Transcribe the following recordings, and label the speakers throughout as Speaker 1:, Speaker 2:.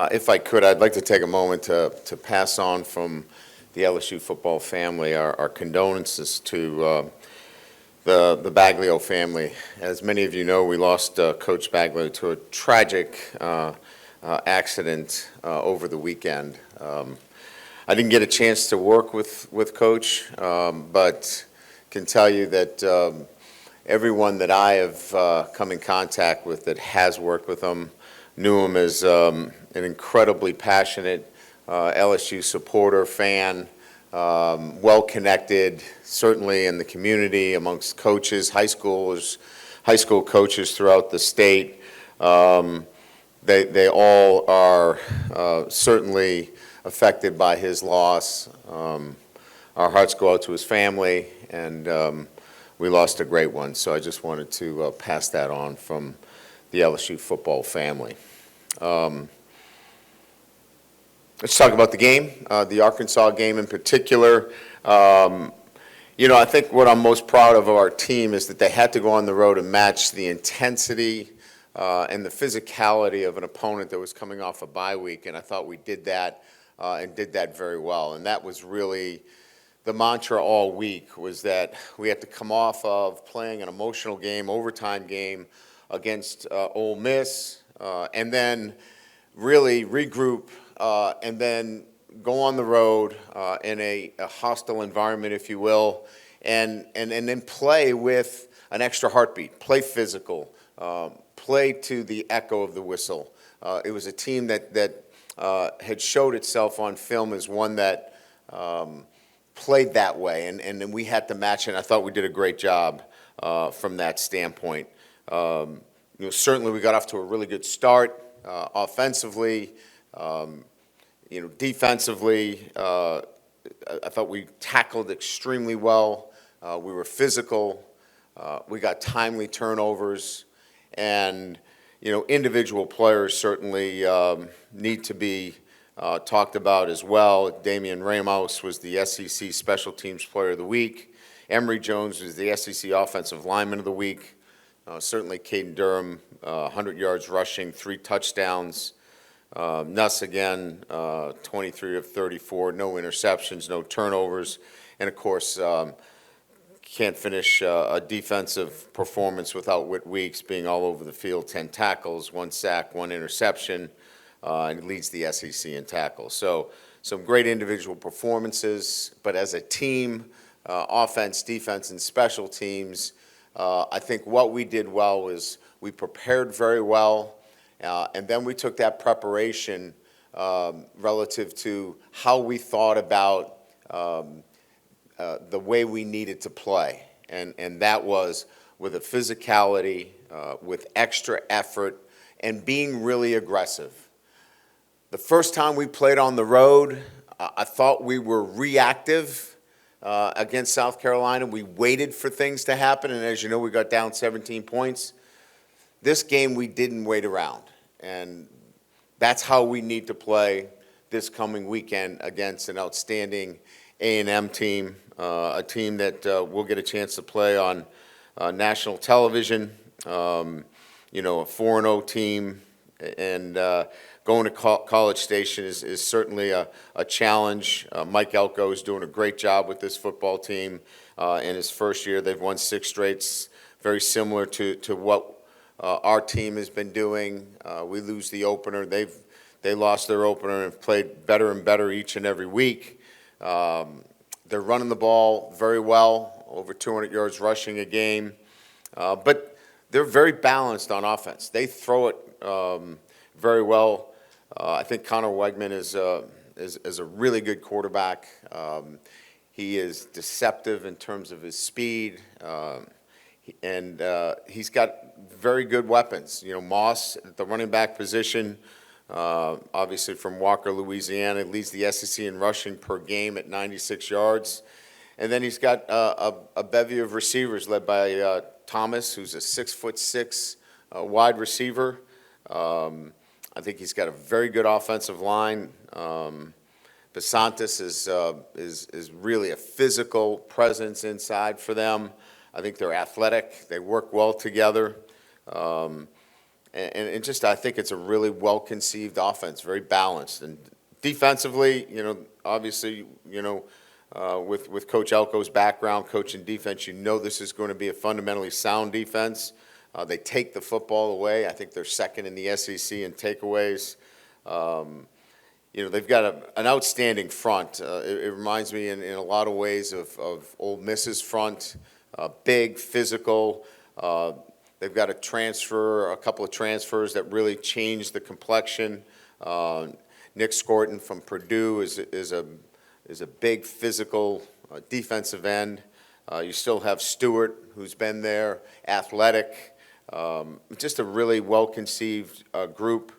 Speaker 1: If I could, I'd like to take a moment to pass on from the LSU football family our condolences to the Baglio family. As many of you know, we lost Coach Baglio to a tragic accident over the weekend. I didn't get a chance to work with Coach, but can tell you that everyone that I have come in contact with that has worked with him knew him as an incredibly passionate LSU supporter, fan, well-connected, certainly in the community amongst coaches, high school coaches throughout the state. They all are certainly affected by his loss. Our hearts go out to his family, and we lost a great one. So I just wanted to pass that on from the LSU football family. Let's talk about the game, the Arkansas game in particular. I think what I'm most proud of our team is that they had to go on the road and match the intensity and the physicality of an opponent that was coming off a bye week, and I thought we did that and did that very well. And that was really the mantra all week, was that we had to come off of playing an emotional game, overtime game against Ole Miss, and then really regroup and then go on the road in a hostile environment, if you will, and then play with an extra heartbeat, play physical, play to the echo of the whistle. It was a team that had showed itself on film as one that played that way, and then we had to match it, and I thought we did a great job from that standpoint. Certainly we got off to a really good start offensively. Defensively, I thought we tackled extremely well. We were physical. We got timely turnovers, and individual players certainly need to be talked about as well. Damian Ramos was the SEC Special Teams Player of the Week. Emory Jones was the SEC Offensive Lineman of the Week. Certainly Caden Durham, 100 yards rushing, 3 touchdowns. Nuss again, 23 of 34, no interceptions, no turnovers. And of course, can't finish a defensive performance without Whit Weeks being all over the field, 10 tackles, 1 sack, 1 interception, and he leads the SEC in tackles. So some great individual performances, but as a team, offense, defense, and special teams, I think what we did well was we prepared very well, and then we took that preparation relative to how we thought about the way we needed to play, and that was with a physicality, with extra effort, and being really aggressive. The first time we played on the road, I thought we were reactive against South Carolina. We waited for things to happen, and as you know, we got down 17 points. This game, we didn't wait around, and that's how we need to play this coming weekend against an outstanding A&M team, a team that will get a chance to play on national television, a 4-0 team, and going to College Station is certainly a challenge. Mike Elko is doing a great job with this football team. In his first year, they've won 6 straights, very similar to what our team has been doing. We lose the opener. They lost their opener and have played better and better each and every week. They're running the ball very well, over 200 yards rushing a game. But they're very balanced on offense. They throw it very well. I think Connor Wegman is a really good quarterback. He is deceptive in terms of his speed, and he's got very good weapons. Moss at the running back position, obviously from Walker, Louisiana, leads the SEC in rushing per game at 96 yards. And then he's got a bevy of receivers led by Thomas, who's a 6'6" wide receiver. I think he's got a very good offensive line. Basantis is really a physical presence inside for them. I think they're athletic. They work well together. And just I think it's a really well-conceived offense, very balanced. And defensively, obviously, with Coach Elko's background, coaching defense, this is going to be a fundamentally sound defense. They take the football away. I think they're second in the SEC in takeaways. They've got an outstanding front. It reminds me in a lot of ways of Ole Miss's front, big, physical. They've got a couple of transfers that really changed the complexion. Nick Scorton from Purdue is a big, physical defensive end. You still have Stewart, who's been there, athletic. Just a really well-conceived group.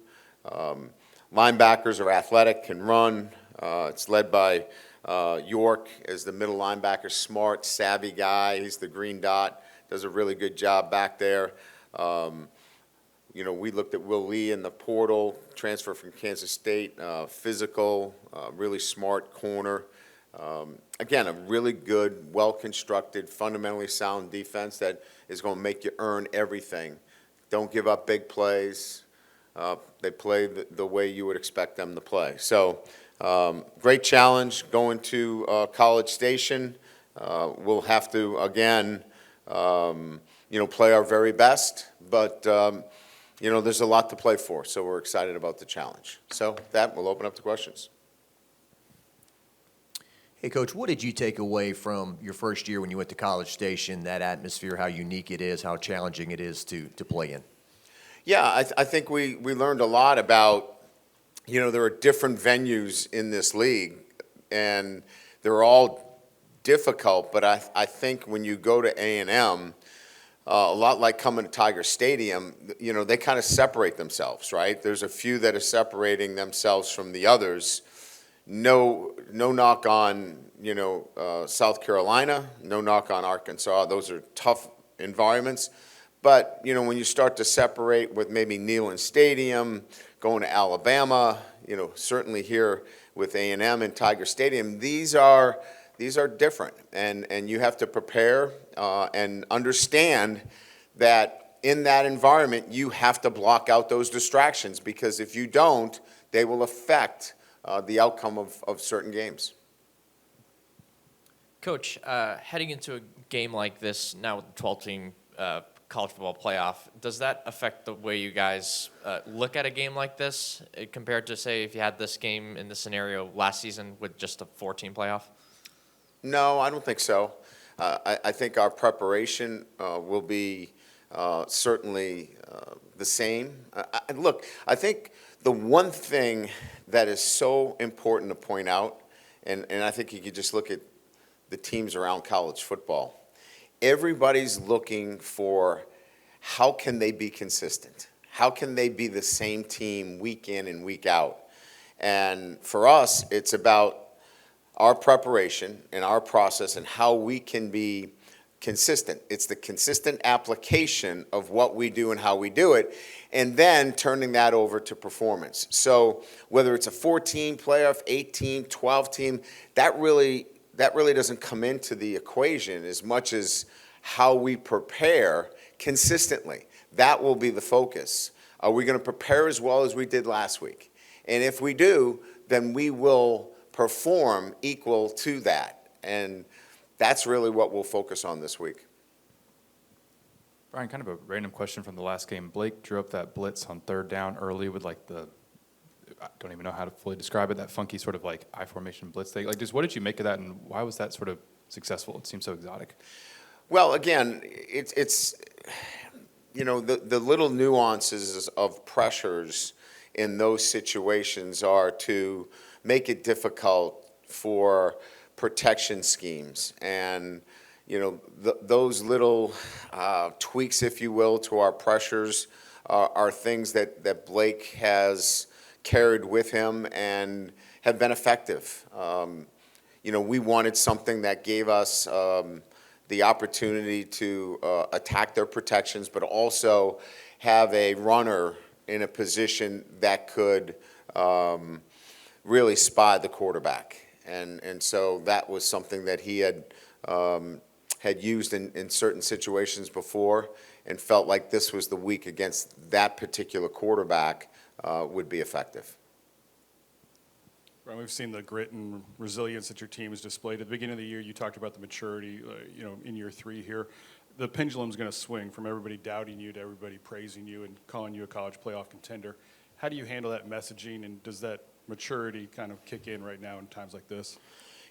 Speaker 1: Linebackers are athletic, can run. It's led by York as the middle linebacker, smart, savvy guy. He's the green dot, does a really good job back there. We looked at Will Lee in the portal, transfer from Kansas State, physical, really smart corner. Again, a really good, well-constructed, fundamentally sound defense that is going to make you earn everything. Don't give up big plays. They play the way you would expect them to play. So, great challenge going to College Station. We'll have to, again, play our very best, but, there's a lot to play for, so we're excited about the challenge. So, with that, we'll open up to questions.
Speaker 2: Hey, Coach, what did you take away from your first year when you went to College Station, that atmosphere, how unique it is, how challenging it is to play in?
Speaker 1: Yeah, I think we learned a lot about, there are different venues in this league, and they're all difficult, but I think when you go to A&M, a lot like coming to Tiger Stadium, they kind of separate themselves, right? There's a few that are separating themselves from the others. No knock on, South Carolina, no knock on Arkansas. Those are tough environments. But, when you start to separate with maybe Neyland Stadium, going to Alabama, certainly here with A&M and Tiger Stadium, these are different. And you have to prepare and understand that in that environment, you have to block out those distractions, because if you don't, they will affect the outcome of certain games.
Speaker 3: Coach, heading into a game like this, now with the 12-team college football playoff, does that affect the way you guys look at a game like this compared to, say, if you had this game in this scenario last season with just a 4-team playoff?
Speaker 1: No, I don't think so. I think our preparation will be certainly the same. Look, I think the one thing that is so important to point out, and I think you could just look at the teams around college football, everybody's looking for how can they be consistent? How can they be the same team week in and week out? And for us, it's about our preparation and our process and how we can be consistent. It's the consistent application of what we do and how we do it, and then turning that over to performance. So whether it's a 14 playoff, 18, 12 team, that really doesn't come into the equation as much as how we prepare consistently. That will be the focus. Are we going to prepare as well as we did last week? And if we do, then we will perform equal to that. And that's really what we'll focus on this week.
Speaker 4: Brian, kind of a random question from the last game. Blake drew up that blitz on third down early with I don't even know how to fully describe it, that funky sort of I formation blitz thing. Just what did you make of that, and why was that sort of successful? It seems so exotic.
Speaker 1: Well, again, it's the little nuances of pressures in those situations are to make it difficult for protection schemes. And, those little tweaks, if you will, to our pressures are things that Blake has carried with him and have been effective. We wanted something that gave us the opportunity to attack their protections, but also have a runner in a position that could really spy the quarterback. And so that was something that he had used in certain situations before. and felt like this was the week against that particular quarterback would be effective.
Speaker 5: Brian, we've seen the grit and resilience that your team has displayed. At the beginning of the year, you talked about the maturity, in year 3 here. The pendulum's going to swing from everybody doubting you to everybody praising you and calling you a college playoff contender. How do you handle that messaging, and does that maturity kind of kick in right now in times like this?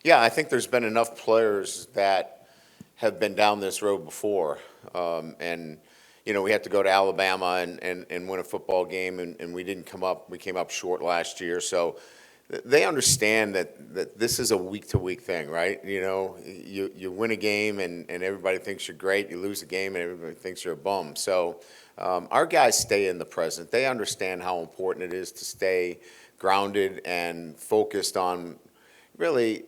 Speaker 1: Yeah, I think there's been enough players that have been down this road before. And, we had to go to Alabama and win a football game, and we didn't come up. We came up short last year. So they understand that this is a week-to-week thing, right? You win a game, and everybody thinks you're great. You lose a game, and everybody thinks you're a bum. So our guys stay in the present. They understand how important it is to stay grounded and focused on really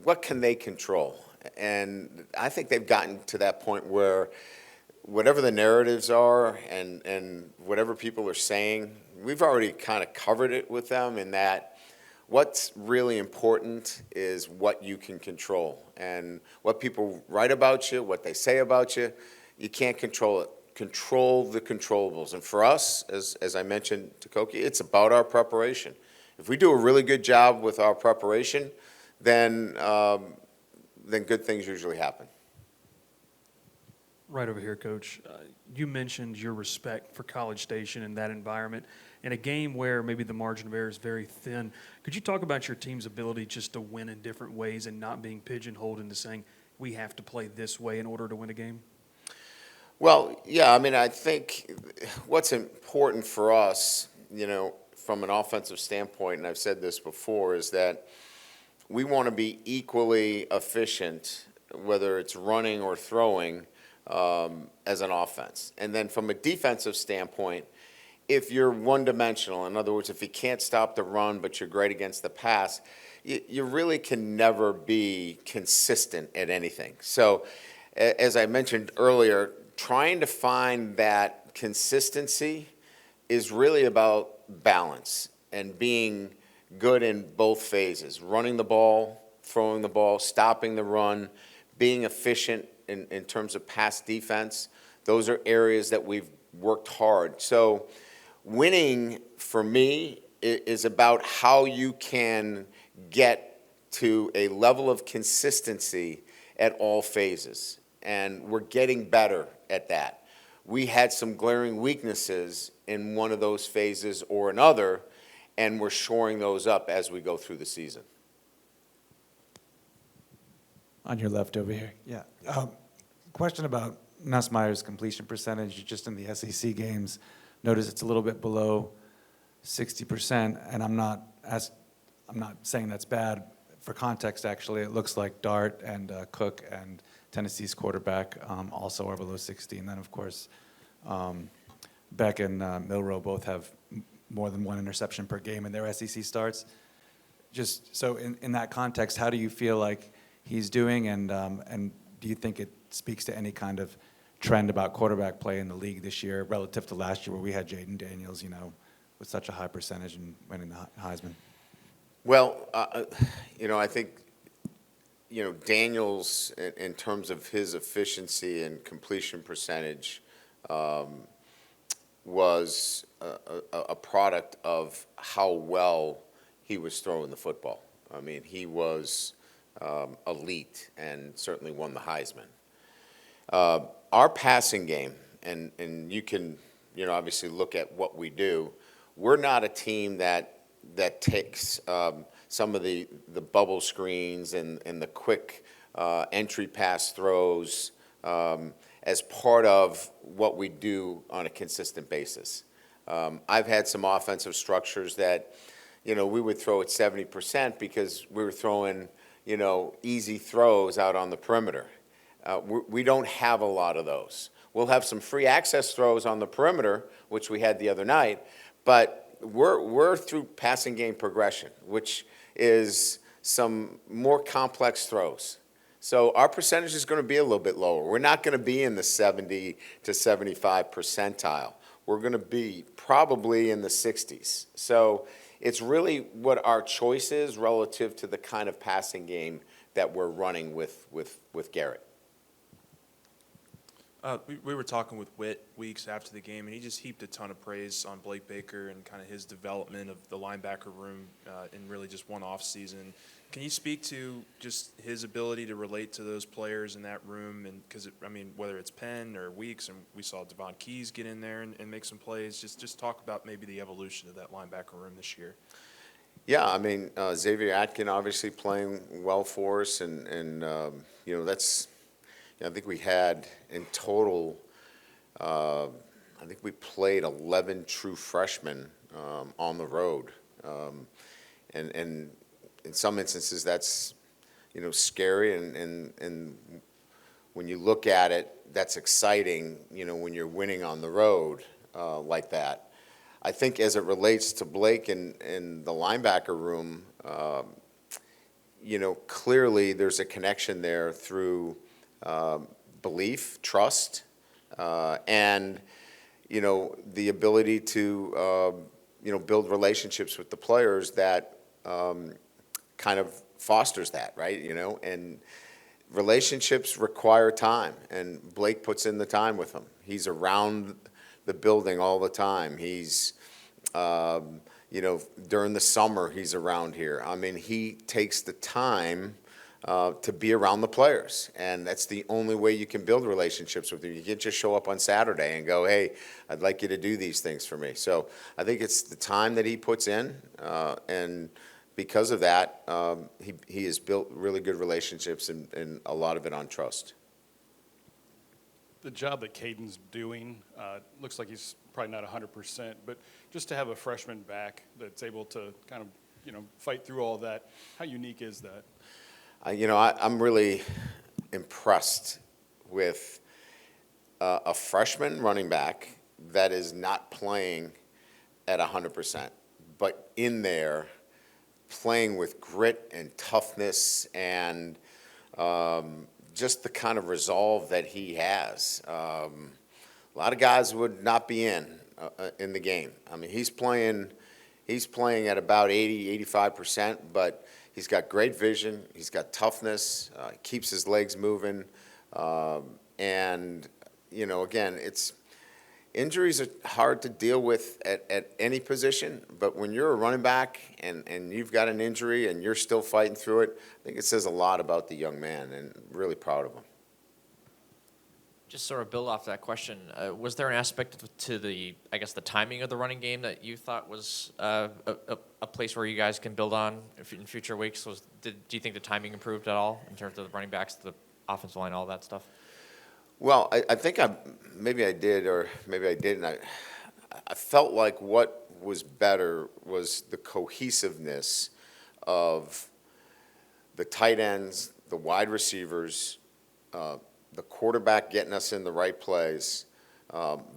Speaker 1: what can they control. And I think they've gotten to that point where whatever the narratives are and whatever people are saying, we've already kind of covered it with them in that what's really important is what you can control. And what people write about you, what they say about you, you can't control it. Control the controllables. And for us, as I mentioned to Koki, it's about our preparation. If we do a really good job with our preparation, then good things usually happen.
Speaker 6: Right over here, Coach. You mentioned your respect for College Station and that environment. In a game where maybe the margin of error is very thin, could you talk about your team's ability just to win in different ways and not being pigeonholed into saying we have to play this way in order to win a game?
Speaker 1: Well, yeah, I think what's important for us, from an offensive standpoint, and I've said this before, is that we want to be equally efficient, whether it's running or throwing, as an offense. And then from a defensive standpoint, if you're one-dimensional, in other words, if you can't stop the run but you're great against the pass, you really can never be consistent at anything. So as I mentioned earlier, trying to find that consistency is really about balance and being good in both phases, running the ball, throwing the ball, stopping the run, being efficient in terms of pass defense. Those are areas that we've worked hard. So winning, for me, is about how you can get to a level of consistency at all phases. And we're getting better at that. We had some glaring weaknesses in one of those phases or another, and we're shoring those up as we go through the season.
Speaker 7: On your left over here. Yeah. Question about Nussmeier's completion percentage just in the SEC games. Notice it's a little bit below 60%, and I'm not saying that's bad. For context, actually, it looks like Dart and Cook and Tennessee's quarterback also are below 60. And then, of course, Beck and Milroe both have more than one interception per game in their SEC starts. Just so in that context, how do you feel like he's doing, and do you think it speaks to any kind of trend about quarterback play in the league this year relative to last year where we had Jaden Daniels, with such a high percentage and winning the Heisman?
Speaker 1: Well, I think, Daniels, in terms of his efficiency and completion percentage, was a product of how well he was throwing the football. He was elite and certainly won the Heisman. Our passing game, and you can, obviously look at what we do. We're not a team that takes some of the bubble screens and the quick entry pass throws as part of what we do on a consistent basis. I've had some offensive structures that, we would throw at 70% because we were throwing, easy throws out on the perimeter. We don't have a lot of those. We'll have some free access throws on the perimeter, which we had the other night, but we're through passing game progression, which is some more complex throws. So our percentage is going to be a little bit lower. We're not going to be in the 70 to 75 percentile. We're going to be probably in the 60s. So it's really what our choice is relative to the kind of passing game that we're running with Garrett.
Speaker 8: We were talking with Witt weeks after the game, and he just heaped a ton of praise on Blake Baker and kind of his development of the linebacker room in really just one off season. Can you speak to just his ability to relate to those players in that room? And because I mean, whether it's Penn or Weeks, and we saw Devon Keys get in there and make some plays. Just talk about maybe the evolution of that linebacker room this year.
Speaker 1: Yeah, I mean, Xavier Atkin obviously playing well for us, and that's, I think we had in total, I think we played 11 true freshmen on the road, and in some instances that's, scary, and when you look at it, that's exciting, when you're winning on the road like that. I think as it relates to Blake and the linebacker room, clearly there's a connection there through belief, trust, and, the ability to, build relationships with the players that kind of fosters that, right? And relationships require time, and Blake puts in the time with them. He's around the building all the time. He's, during the summer, he's around here. I mean, he takes the time to be around the players, and that's the only way you can build relationships with them. You can't just show up on Saturday and go, hey, I'd like you to do these things for me. So I think it's the time that he puts in, and because of that, he has built really good relationships, and a lot of it on trust.
Speaker 5: The job that Caden's doing, looks like he's probably not 100%, but just to have a freshman back that's able to kind of, fight through all that, how unique is that?
Speaker 1: I'm really impressed with a freshman running back that is not playing at 100%, but in there playing with grit and toughness and just the kind of resolve that he has. A lot of guys would not be in the game. I mean, he's playing at about 80, 85%, but he's got great vision. He's got toughness. Keeps his legs moving. And, again, injuries are hard to deal with at any position, but when you're a running back and you've got an injury and you're still fighting through it, I think it says a lot about the young man, and really proud of him.
Speaker 3: Just sort of build off that question, was there an aspect to the timing of the running game that you thought was a place where you guys can build on in future weeks? Do you think the timing improved at all in terms of the running backs, the offensive line, all that stuff?
Speaker 1: Well, I think maybe I did, or maybe I didn't. I felt like what was better was the cohesiveness of the tight ends, the wide receivers, the quarterback getting us in the right plays,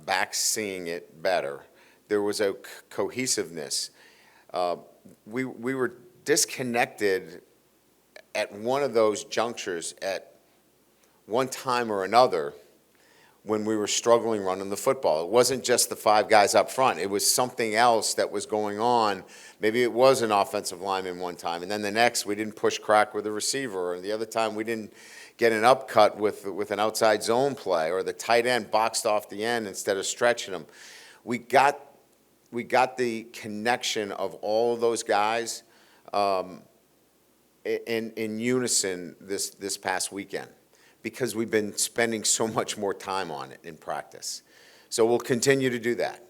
Speaker 1: backs seeing it better. There was a cohesiveness. We were disconnected at one of those junctures at one time or another when we were struggling running the football. It wasn't just the five guys up front. It was something else that was going on. Maybe it was an offensive lineman one time, and then the next we didn't push crack with a receiver, or the other time we didn't get an upcut with an outside zone play, or the tight end boxed off the end instead of stretching him. We got the connection of all of those guys in unison this past weekend, because we've been spending so much more time on it in practice. So we'll continue to do that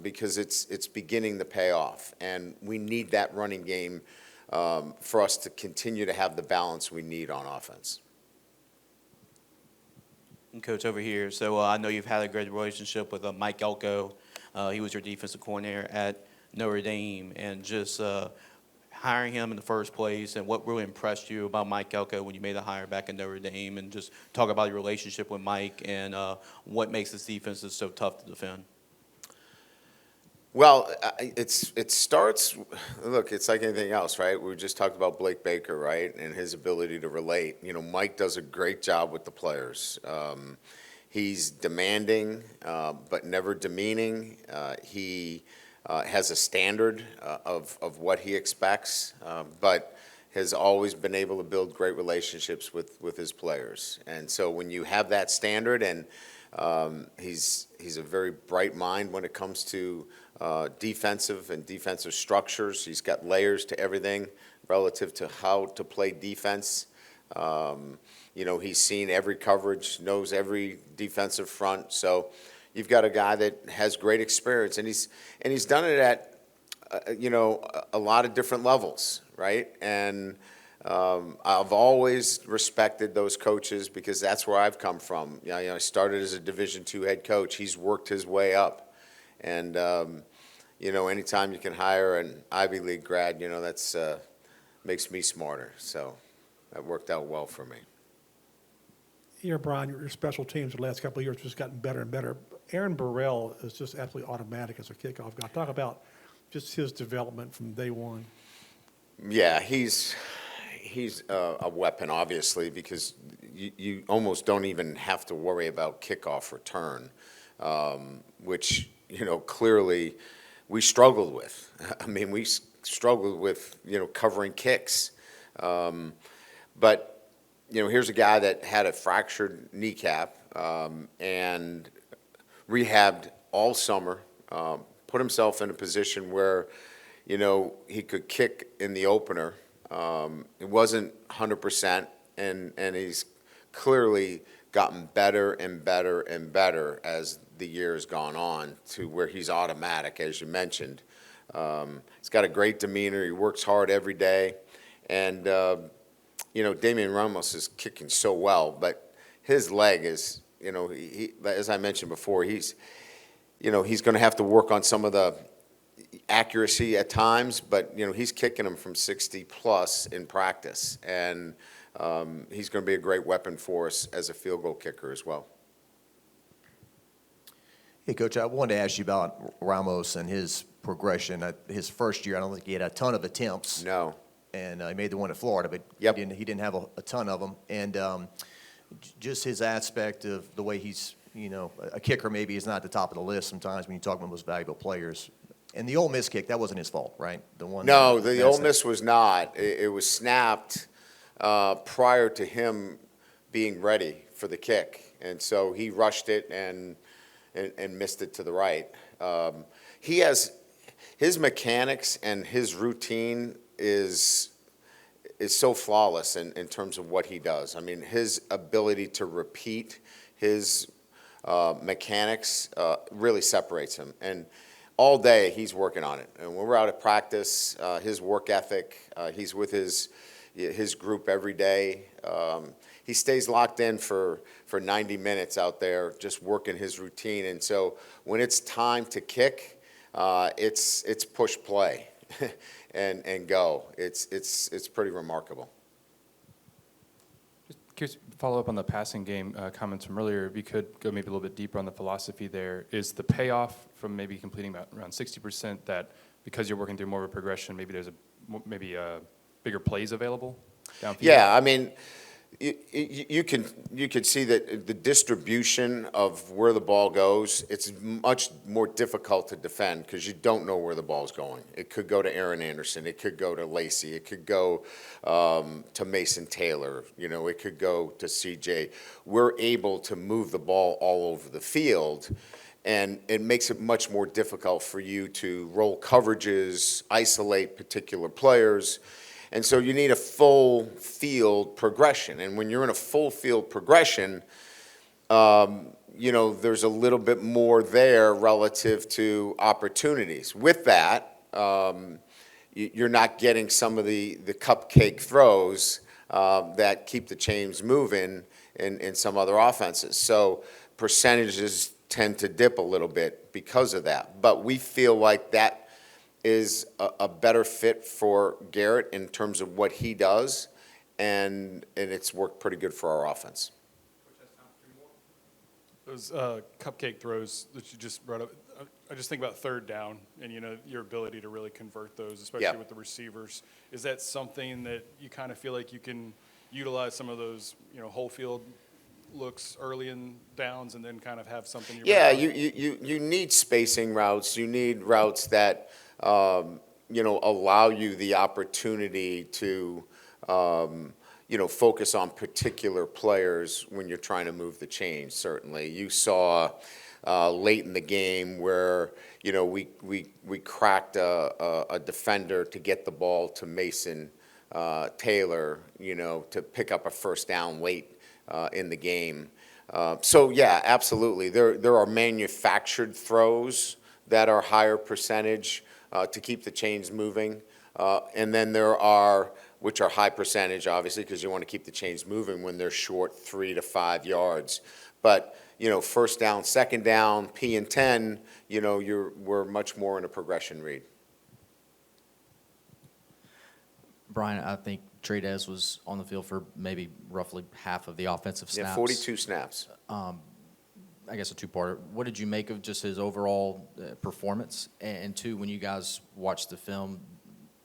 Speaker 1: because it's beginning to pay off, and we need that running game for us to continue to have the balance we need on offense.
Speaker 9: Coach, over here. So I know you've had a great relationship with Mike Elko. He was your defensive coordinator at Notre Dame, and just hiring him in the first place, and what really impressed you about Mike Elko when you made the hire back at Notre Dame, and just talk about your relationship with Mike and what makes this defense so tough to defend.
Speaker 1: Well, it starts, look, it's like anything else, right? We just talked about Blake Baker, right, and his ability to relate. Mike does a great job with the players. He's demanding, but never demeaning. He has a standard of what he expects, but has always been able to build great relationships with his players. And so when you have that standard, and He's a very bright mind when it comes to defensive and defensive structures. He's got layers to everything relative to how to play defense. He's seen every coverage, knows every defensive front. So you've got a guy that has great experience, and he's done it at a lot of different levels, right? And I've always respected those coaches because that's where I've come from. I started as a Division II head coach. He's worked his way up, and anytime you can hire an Ivy League grad, that's makes me smarter. So that worked out well for me.
Speaker 10: Brian, your special teams the last couple of years has gotten better and better. Aaron Burrell is just absolutely automatic as a kickoff guy. Talk about just his development from day one.
Speaker 1: Yeah, he's a weapon, obviously, because you almost don't even have to worry about kickoff return, which, clearly we struggled with. I mean, we struggled with, covering kicks. But, here's a guy that had a fractured kneecap and rehabbed all summer, put himself in a position where, he could kick in the opener. It wasn't 100%, and he's clearly gotten better and better and better as the year has gone on to where he's automatic, as you mentioned. He's got a great demeanor. He works hard every day. And, Damian Ramos is kicking so well, but his leg is, as I mentioned before, he's going to have to work on some of the accuracy at times, but, he's kicking them from 60 plus in practice. And he's going to be a great weapon for us as a field goal kicker as well.
Speaker 2: Hey, Coach, I wanted to ask you about Ramos and his progression. His first year, I don't think he had a ton of attempts.
Speaker 1: No.
Speaker 2: And he made the one at Florida, but
Speaker 1: Yep.
Speaker 2: he didn't have a ton of them. And just his aspect of the way he's, a kicker maybe is not at the top of the list sometimes when you talk about most valuable players. And the Ole Miss kick, that wasn't his fault, right? The one.
Speaker 1: No, the Ole Miss was not. It was snapped prior to him being ready for the kick, and so he rushed it and missed it to the right. He has his mechanics and his routine is so flawless in terms of what he does. I mean, his ability to repeat his mechanics really separates him. And all day he's working on it. And when we're out at practice, his work ethic, he's with his group every day. He stays locked in for 90 minutes out there just working his routine. And so when it's time to kick, it's push play. and go. It's pretty remarkable.
Speaker 4: Just curious, follow up on the passing game comments from earlier. If you could go maybe a little bit deeper on the philosophy there. Is the payoff from maybe completing about around 60% that because you're working through more of a progression, maybe there's bigger plays available downfield?
Speaker 1: Yeah, I mean, you can see that the distribution of where the ball goes, it's much more difficult to defend because you don't know where the ball's going. It could go to Aaron Anderson. It could go to Lacey. It could go to Mason Taylor. It could go to CJ. We're able to move the ball all over the field, and it makes it much more difficult for you to roll coverages, isolate particular players. And so you need a full field progression. And when you're in a full field progression, there's a little bit more there relative to opportunities. With that, you're not getting some of the cupcake throws that keep the chains moving in some other offenses. So percentages tend to dip a little bit because of that. But we feel like that is a better fit for Garrett in terms of what he does, and it's worked pretty good for our offense.
Speaker 5: Those cupcake throws that you just brought up, I just think about third down and, your ability to really convert those, especially with the receivers. Is that something that you kind of feel like you can utilize some of those, whole field looks early in downs and then kind of have something?
Speaker 1: You need spacing routes. You need routes that allow you the opportunity to, focus on particular players when you're trying to move the chains, certainly. You saw late in the game where, we cracked a defender to get the ball to Mason Taylor, to pick up a first down late in the game. So, yeah, absolutely. There are manufactured throws that are higher percentage to keep the chains moving. And then there are, which are high percentage, obviously, because you want to keep the chains moving when they're short 3 to 5 yards. But, first down, second down, P and 10, we're much more in a progression read.
Speaker 11: Brian, I think Trades was on the field for maybe roughly half of the offensive snaps.
Speaker 1: Yeah, 42 snaps.
Speaker 11: I guess a two-parter. What did you make of just his overall performance? And two, when you guys watched the film,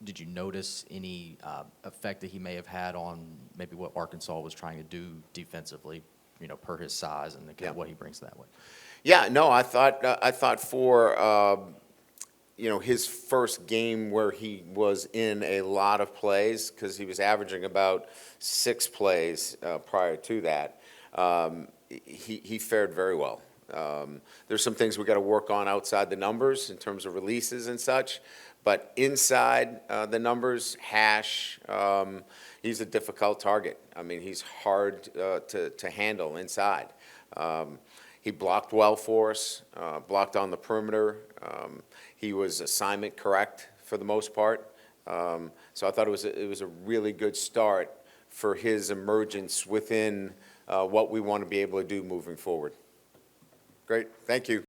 Speaker 11: did you notice any effect that he may have had on maybe what Arkansas was trying to do defensively, per his size and kind of what he brings that way?
Speaker 1: Yeah, no, I thought for his first game where he was in a lot of plays, because he was averaging about 6 plays prior to that. He fared very well. There's some things we got to work on outside the numbers in terms of releases and such, but inside the numbers, Hash, he's a difficult target. I mean, he's hard to handle inside. He blocked well for us, blocked on the perimeter. He was assignment correct for the most part. So I thought it was a really good start for his emergence within what we want to be able to do moving forward. Great, thank you.